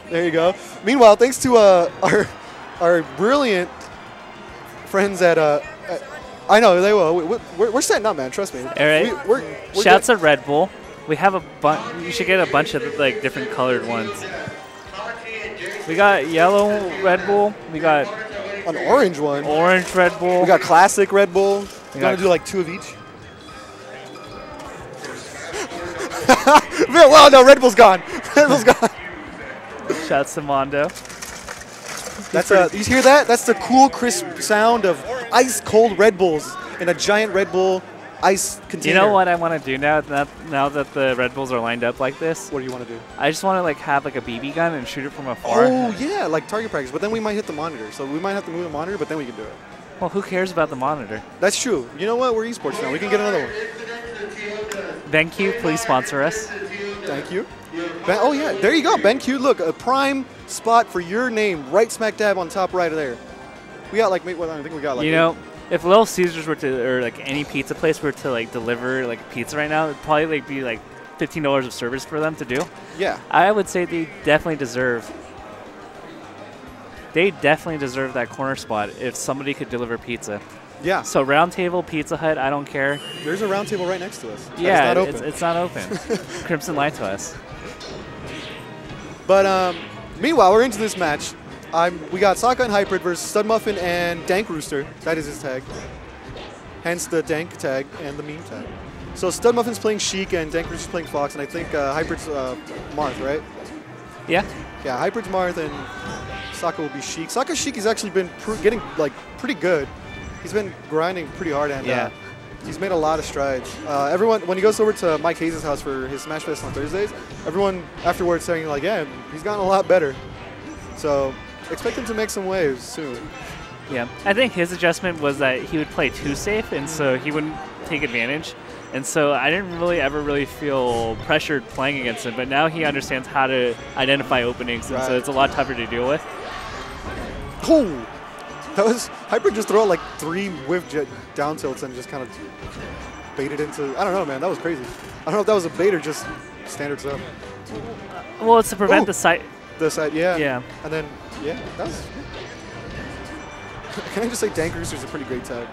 There you go. Meanwhile, thanks to our brilliant friends at I know they will. We're setting up, man. Trust me. All right. We're Shouts at Red Bull. We have a bunch. You should get a bunch of like different colored ones. We got yellow Red Bull. We got an orange one. Orange Red Bull. We got classic Red Bull. We want to do like 2 of each. Well, no, Red Bull's gone. Red Bull's gone. Shouts to Mondo. That's you hear that? That's the cool, crisp sound of ice cold Red Bulls in a giant Red Bull ice container. You know what I want to do now that the Red Bulls are lined up like this? What do you want to do? I just want to like have like a BB gun and shoot it from afar. Oh yeah, like target practice. But then we might hit the monitor, so we might have to move the monitor. But then we can do it. Well, who cares about the monitor? That's true. You know what? We're esports now. We can get another one. BenQ, please sponsor us. Thank you. Oh yeah, there you go, BenQ. Look, a prime spot for your name, right smack dab on top right there. We got like, well, I think we got like. You know, if Little Caesars were to, or like any pizza place were to like deliver like pizza right now, it'd probably like be like $15 of service for them to do. Yeah. I would say they definitely deserve. They definitely deserve that corner spot if somebody could deliver pizza. Yeah. So Round Table, Pizza Hut, I don't care. There's a Round Table right next to us. Yeah, it's not open. it's not open. Crimson lied to us. But meanwhile, we're into this match. We got Saca and Hyprid versus StudMuffin and Dank Rooster. That is his tag. Hence the Dank tag and the meme tag. So StudMuffin's playing Sheik and Dank Rooster's playing Fox, and I think Hyprid's Marth, right? Yeah. Yeah, Hyprid's Marth and Saca will be Sheik. Saca's Sheik has actually been getting like pretty good. He's been grinding pretty hard, and he's made a lot of strides. Everyone, when he goes over to Mike Hayes' house for his Smash Fest on Thursdays, everyone afterwards saying like, yeah, he's gotten a lot better. So expect him to make some waves soon. Yeah, I think his adjustment was that he would play too safe, and so he wouldn't take advantage. And so I didn't really ever really pressured playing against him, but now he understands how to identify openings, and so it's a lot tougher to deal with. Oh! That was Hyprid just throw out like 3 whiff jet down tilts and just kind of baited into. I don't know, man. That was crazy. I don't know if that was a bait or just standard stuff. Well, it's to prevent the side. The side, yeah. Yeah. And then, yeah, that was. Can I just say Dank Rooster's a pretty great tag?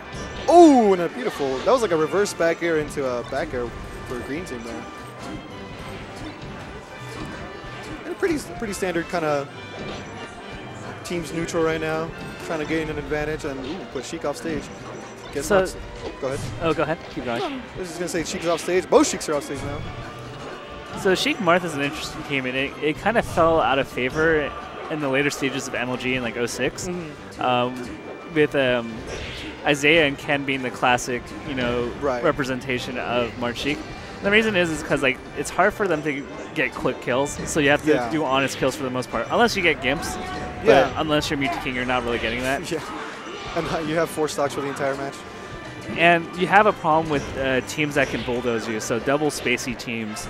Oh, and a beautiful. That was like a reverse back air into a back air for a green team there. And a pretty standard kind of team's neutral right now. Trying to gain an advantage and put Sheik off stage. So, go ahead. Oh, go ahead. Keep going. I was just going to say Sheik's off stage. Both Sheiks are off stage now. So Sheik Marth is an interesting team, and it kind of fell out of favor in the later stages of MLG in like 06. With Isaiah and Ken being the classic, representation of Marth Sheik. The reason is because like it's hard for them to get quick kills, so you have to do honest kills for the most part, unless you get Gimps. But unless you're Mewtwo King, you're not really getting that. Yeah, and you have 4 stocks for the entire match. And you have a problem with teams that can bulldoze you. So double spacey teams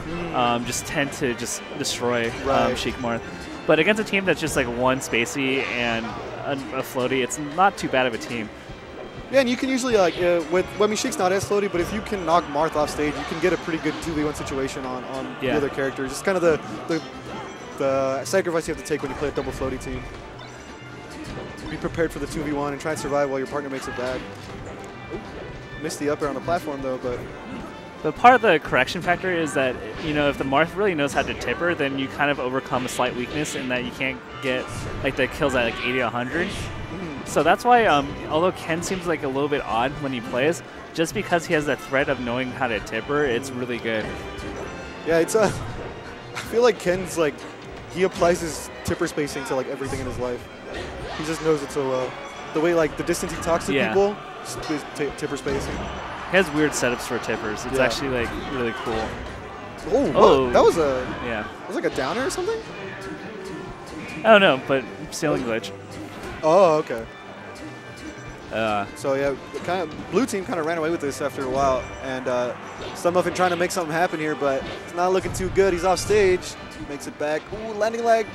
just tend to just destroy Sheik Marth. But against a team that's just like 1 spacey and a floaty, it's not too bad of a team. Yeah, and you can usually like Sheik's not as floaty, but if you can knock Marth off stage, you can get a pretty good 2v1 situation on the other characters. It's kind of the sacrifice you have to take when you play a double floaty team. Be prepared for the 2v1 and try and survive while your partner makes it bad. Missed the up air on the platform though, but part of the correction factor is that if the Marth really knows how to tipper, then you kind of overcome a slight weakness in that you can't get like the kills at like 80 or 100. So that's why, although Ken seems like a little bit odd when he plays, just because he has that threat of knowing how to tipper, it's really good. Yeah, it's I feel like Ken's like he applies his tipper spacing to like everything in his life. He just knows it so well. The way like the distance he talks to people, tipper spacing. He has weird setups for tippers. It's actually like really cool. Oh, that was It was like a downer or something? I don't know, but ceiling glitch. Oh, okay. So yeah, blue team kind of ran away with this after a while, and StudMuffin trying to make something happen here, but it's not looking too good. He's off stage, makes it back. Ooh, landing lag.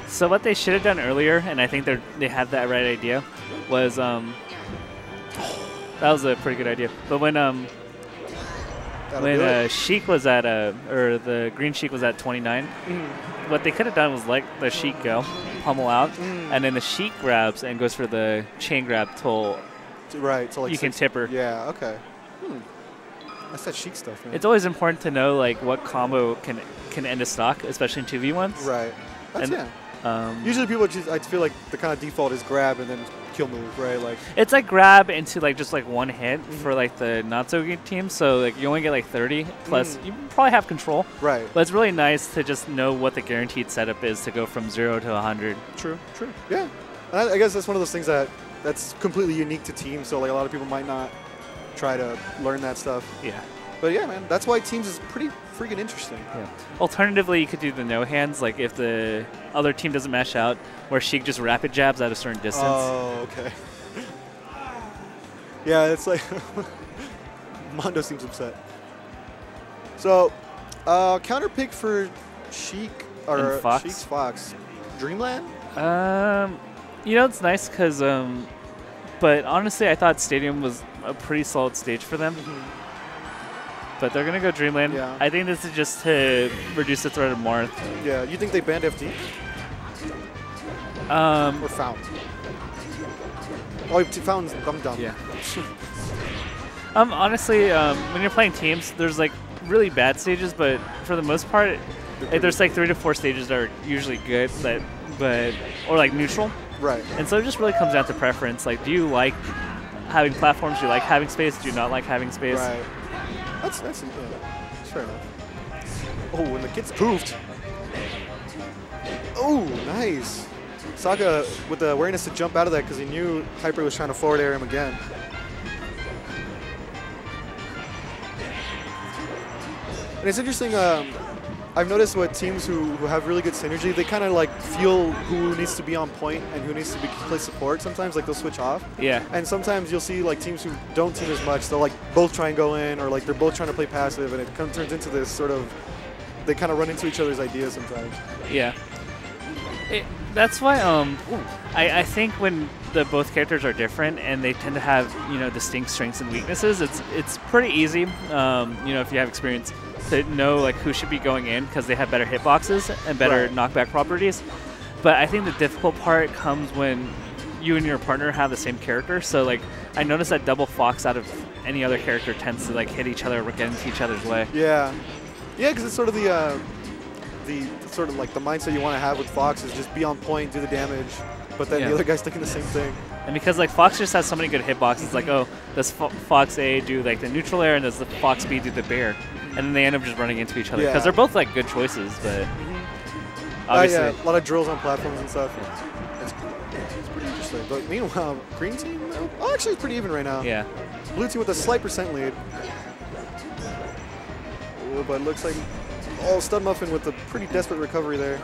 So what they should have done earlier, and I think they had that right idea, was that was a pretty good idea. But when when Sheik was at or the green Sheik was at 29. What they could have done was let the Sheik go, pummel out, and then the Sheik grabs and goes for the chain grab till like you can tip her. Yeah. Okay. That's that Sheik stuff, man. It's always important to know like what combo can end a stock, especially in 2v1s. Right. That's usually people just, I feel like the kind of default is grab and then kill move, right? Like it's like grab into like just like one hit for like the not so good team. So like you only get like 30 plus. You probably have control. Right. But it's really nice to just know what the guaranteed setup is to go from 0 to 100. True. Yeah. And I guess that's one of those things that's completely unique to teams. So like a lot of people might not try to learn that stuff. Yeah. But yeah, man, that's why teams is pretty freaking interesting. Yeah. Alternatively, you could do the no hands, like if the other team doesn't mash out, where Sheik just rapid jabs at a certain distance. Oh, okay. Yeah, it's like Mondo seems upset. So, counter pick for Sheik or Sheik's Fox, Dreamland. You know, it's nice because, but honestly, I thought Stadium was a pretty solid stage for them. But they're going to go Dreamland. Yeah. I think this is just to reduce the threat of Marth. Yeah, you think they banned FD? Or Fountain? Oh, Fountain's dumb. Yeah. Honestly, when you're playing teams, there's like really bad stages, but for the most part, there's like 3 to 4 stages that are usually good, or like neutral. Right. And so it just really comes down to preference. Like, do you like having platforms? Do you like having space? Do you not like having space? Right. That's fair enough. Oh, and the kid's poofed. Oh, nice. Saca with the awareness to jump out of that because he knew Hyprid was trying to forward air him again. And it's interesting, I've noticed what teams who have really good synergy, they kind of like feel who needs to be on point and who needs to play support sometimes, like they'll switch off. Yeah. And sometimes you'll see like teams who don't team as much, they'll like both try and go in or like they're both trying to play passive and it kind of turns into this sort of, they kind of run into each other's ideas sometimes. Yeah. That's why I think when both characters are different and they tend to have, you know, distinct strengths and weaknesses, it's pretty easy, you know, if you have experience to know like who should be going in because they have better hitboxes and better knockback properties. But I think the difficult part comes when you and your partner have the same character. So like I noticed that double Fox out of any other character tends to like hit each other or get into each other's way. Yeah. Yeah, because it's sort of the sort of like the mindset you want to have with Fox is just be on point, do the damage, but then the other guy's thinking the same thing. And because like Fox just has so many good hitboxes, like does Fox A do like the neutral air and does the Fox B do the bear, and then they end up just running into each other because they're both like good choices, but obviously a lot of drills on platforms and stuff. It's pretty interesting. But meanwhile, green team, actually it's pretty even right now. Yeah. Blue team with a slight % lead. Oh, but it looks like StudMuffin with a pretty desperate recovery there.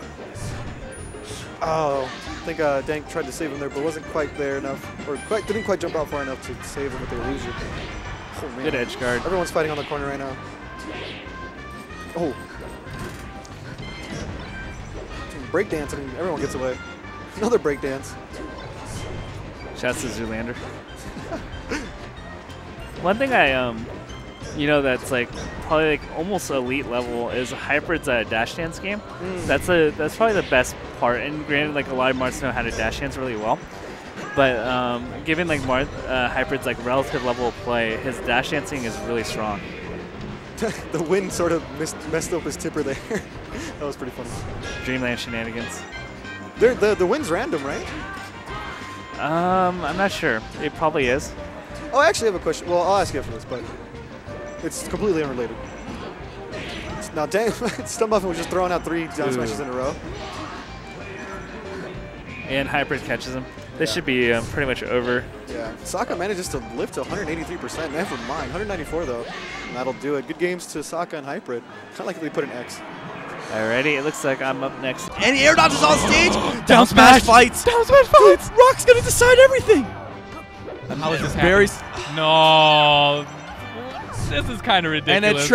Oh, I think Dank tried to save him there, but wasn't quite there enough, or didn't quite jump out far enough to save him with the illusion. Oh, man. Good edge guard. Everyone's fighting on the corner right now. Oh. Breakdance, and everyone gets away. Another breakdance. Shouts to Zoolander. One thing you know, that's like probably like almost elite level is Hyprid's dash dance game. That's probably the best part. And granted, like a lot of Marths know how to dash dance really well, but given like Hyprid's like relative level of play, his dash dancing is really strong. The wind sort of messed up his tipper there. That was pretty funny. Dreamland shenanigans. The wind's random, right? I'm not sure. It probably is. Oh, I actually have a question. Well, I'll ask you after this, but it's completely unrelated. Now, dang, StudMuffin was just throwing out 3 down smashes in a row. And Hyprid catches him. This should be pretty much over. Yeah. Saca manages to lift to 183%. Never mind. 194, though. And that'll do it. Good games to Saca and Hyprid. Kind of like they put an X. Alrighty, it looks like I'm up next. And he air dodges on stage. Down smash fights. Down smash fights. Dude, Rock's going to decide everything. How is this happening? No. This is kind of ridiculous. And it's